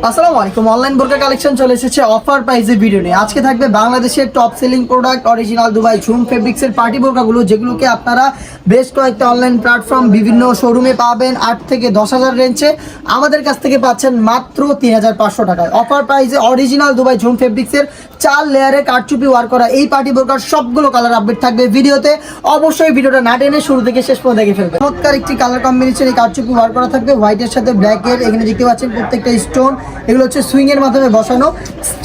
আসসালামু আলাইকুম। অনলাইন বোরকা কালেকশন চলে এসেছে অফার প্রাইসে ভিডিও নিয়ে। আজকে থাকবে বাংলাদেশের top selling product original Dubai ঝুম ফেব্রিক্সের পার্টি বোরকাগুলো, যেগুলোকে আপনারা বেশ কয়েকটা অনলাইন প্ল্যাটফর্ম বিভিন্ন শোরুমে পাবেন 8 থেকে 10,000 রেঞ্জে। আমাদের কাছ থেকে পাচ্ছেন মাত্র 3,500 টাকায় অফার প্রাইসে অরিজিনাল দুবাই ঝুম ফেব্রিক্সের 4 লেয়ারে কারচুপি ওয়ার করা এই পার্টি বোরকার সবগুলো কালার আপডেট থাকবে ভিডিওতে। অবশ্যই ভিডিওটা না টেনে শুরু থেকে শেষ পর্যন্ত দেখে ফেলবেন। চমৎকার একটি কালার কম্বিনেশন এই কারচুপি ওয়ার করা থাকবে হোয়াইটের সাথে ব্ল্যাকের। এখানে দেখতে পাচ্ছেন প্রত্যেকটা স্টোন, এগুলো হচ্ছে সুইং এর মাধ্যমে বসানো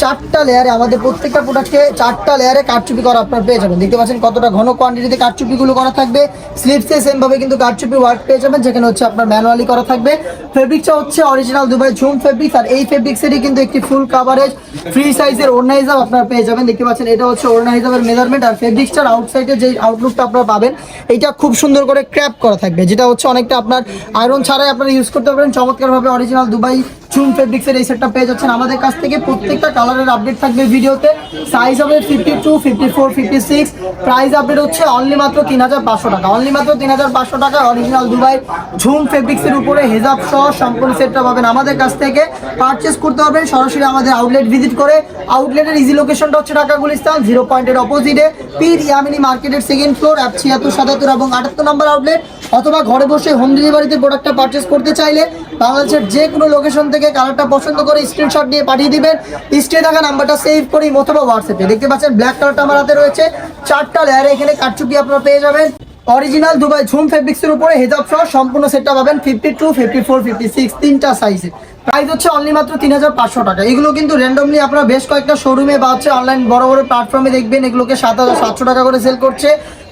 4টা লেয়ারে। আমাদের প্রত্যেকটা প্রোডাক্টে 4টা লেয়ারে কারচুপি করা আপনারা পেয়ে যাবেন। দেখতে পাচ্ছেন কতটা ঘন কোয়ান্টিটিতে কারচুপিগুলো করা থাকবে। স্লিপসে সেম ভাবে কিন্তু কারচুপি ওয়ার্ক পেয়ে যাবেন, যেখানে হচ্ছে আপনার ম্যানুয়ালি করা থাকবে। ফেব্রিকটা হচ্ছে অরিজিনাল দুবাই ঝুম ফেব্রিক্স, আর এই ফেব্রিক্সেরই কিন্তু একটি ফুল কাভারেজ ফ্রি সাইজের ওড়না হিসাব আপনারা পেয়ে যাবেন। দেখতে পাচ্ছেন এটা হচ্ছে ওড়না হিসাবের মেজারমেন্ট, আর ফেব্রিক্সটার আউটসাইডে যে আউটলুকটা আপনারা পাবেন এটা খুব সুন্দর করে ক্র্যাপ করা থাকবে, যেটা হচ্ছে অনেকটা আপনার আয়রন ছাড়াই আপনারা ইউজ করতে পারেন। চমৎকারভাবে অরিজিনাল দুবাই ঝুম ফেব্রিক্সের এই সেটটা পেয়ে যাচ্ছেন আমাদের কাছ থেকে। প্রত্যেকটা কালারের আপডেট থাকবে ভিডিওতে। সাইজ হবে 52, 54, 56। প্রাইস আপডেট হচ্ছে অনলি মাত্র 3,500 টাকা। অনলি মাত্র 3,500 টাকা অরিজিনাল দুবাই ঝুম ফেব্রিক্সের উপরে হেজাব সহ সম্পূর্ণ সেটটা পাবেন আমাদের কাছ থেকে। পারচেস করতে পারবেন সরাসরি আমাদের আউটলেট ভিজিট করে। আউটলেটের ইজি লোকেশনটা হচ্ছে ঢাকা গুলিস্তান 0 পয়েন্টের অপোজিটে পীর ইয়ামিনী মার্কেটের সেকেন্ড ফ্লোর, 76, 77 এবং 78 নম্বর আউটলেট। অথবা ঘরে বসে হোম ডেলিভারিতে প্রোডাক্টটা পারচেস করতে চাইলে বাংলাদেশের যে কোনো লোকেশন থেকে কালারটা পছন্দ করে স্ক্রিনশট নিয়ে পাঠিয়ে দিবেন। স্ক্রিনে থাকা নাম্বারটা সেভ করি অথবা হোয়াটসঅ্যাপে। দেখতে পাচ্ছেন ব্ল্যাক কালারটা আমার হাতে রয়েছে, 4টা লেয়ারে এখানে কারচুপি আপনারা পেয়ে যাবেন। অরিজিনাল দুবাই ঝুম ফেব্রিক্সের উপরে হেজাব সহ সম্পূর্ণ সেটটা পাবেন 52, 54, 56 তিনটা সাইজে। প্রাইস হচ্ছে অনলি মাত্র 3,500 টাকা। এগুলো কিন্তু র্যান্ডমলি আপনারা বেশ কয়েকটা শোরুমে বা হচ্ছে অনলাইন বড় বড় প্ল্যাটফর্মে দেখবেন এগুলোকে 7,700 টাকা করে সেল করছে।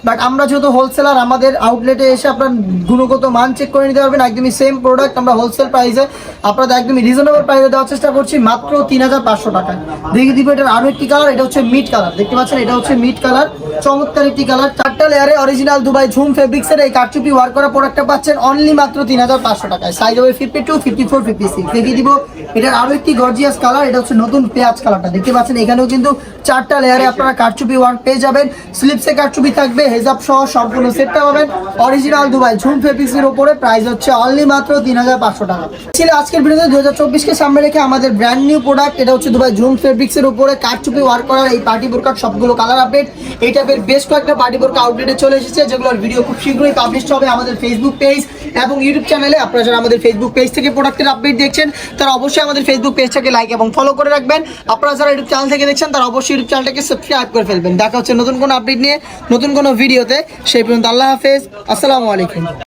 বাট আমরা যেহেতু হোলসেলার, আমাদের আউটলেটে এসে আপনার গুণগত মান চেক করে নিতে পারবেন। একদমই সেম প্রোডাক্ট আমরা হোলসেল প্রাইসে আপনাদের একদমই রিজনেবল প্রাইসে দেওয়ার চেষ্টা করছি মাত্র 3,500 টাকায়। দেখে দিব এটার আরও একটি কালার, এটা হচ্ছে মিট কালার। দেখতে পাচ্ছেন এটা হচ্ছে মিট কালার, চমৎকার একটি কালার। 4টা লেয়ারে অরিজিনাল দুবাই ঝুম ফেব্রিক্সের এই কারচুপি ওয়ার্ক করা প্রোডাক্টটা পাচ্ছেন অনলি মাত্র 3,500 টাকায়। সাইজ হবে 52, 54, 56। দেখিয়ে দিব এটার আরও একটি গর্জিয়াস কালার, এটা হচ্ছে নতুন পেঁয়াজ কালারটা। দেখতে পাচ্ছেন এখানেও কিন্তু 4টা লেয়ারে আপনারা কারচুপি ওয়ার্ক পেয়ে যাবেন। স্লিপসে কারচুপি থাকবে, হেজাব সহ সম্পূর্ণ সেটটা পাবেন অরিজিনাল দুবাই ঝুম ফেব্রিক্সের উপরে। প্রাইস হচ্ছে অনলি মাত্র 3,500 টাকা। ছিল আজকের ভিডিওতে 2024-কে সামনে রেখে আমাদের ব্র্যান্ড নিউ প্রোডাক্ট, এটা হচ্ছে দুবাই ঝুম ফেব্রিক্সের উপরে কারচুপি ওয়ার্ক করার এই পার্টি বোরকার সবগুলো কালার আপডেট। এই টাইপের বেশ কয়েকটা পার্টি বোরকা আউটলেটে চলে এসেছে, যেগুলোর ভিডিও খুব শীঘ্রই পাবলিশ হবে আমাদের ফেসবুক পেজ এবং ইউটিউব চ্যানেলে। আপনারা যারা আমাদের ফেসবুক পেজ থেকে প্রোডাক্টের আপডেট দেখছেন তারা অবশ্যই আমাদের ফেসবুক পেজটাকে লাইক এবং ফলো করে রাখবেন। আপনারা যারা ইউটিউব চ্যানেল থেকে দেখছেন তারা অবশ্যই ইউটিউব চ্যানেলটাকে সাবস্ক্রাইব করে ফেলবেন। দেখা হচ্ছে নতুন কোনো আপডেট নিয়ে নতুন কোনো ভিডিওতে। সেই পর্যন্ত আল্লাহ হাফেজ, আসসালামু আলাইকুম।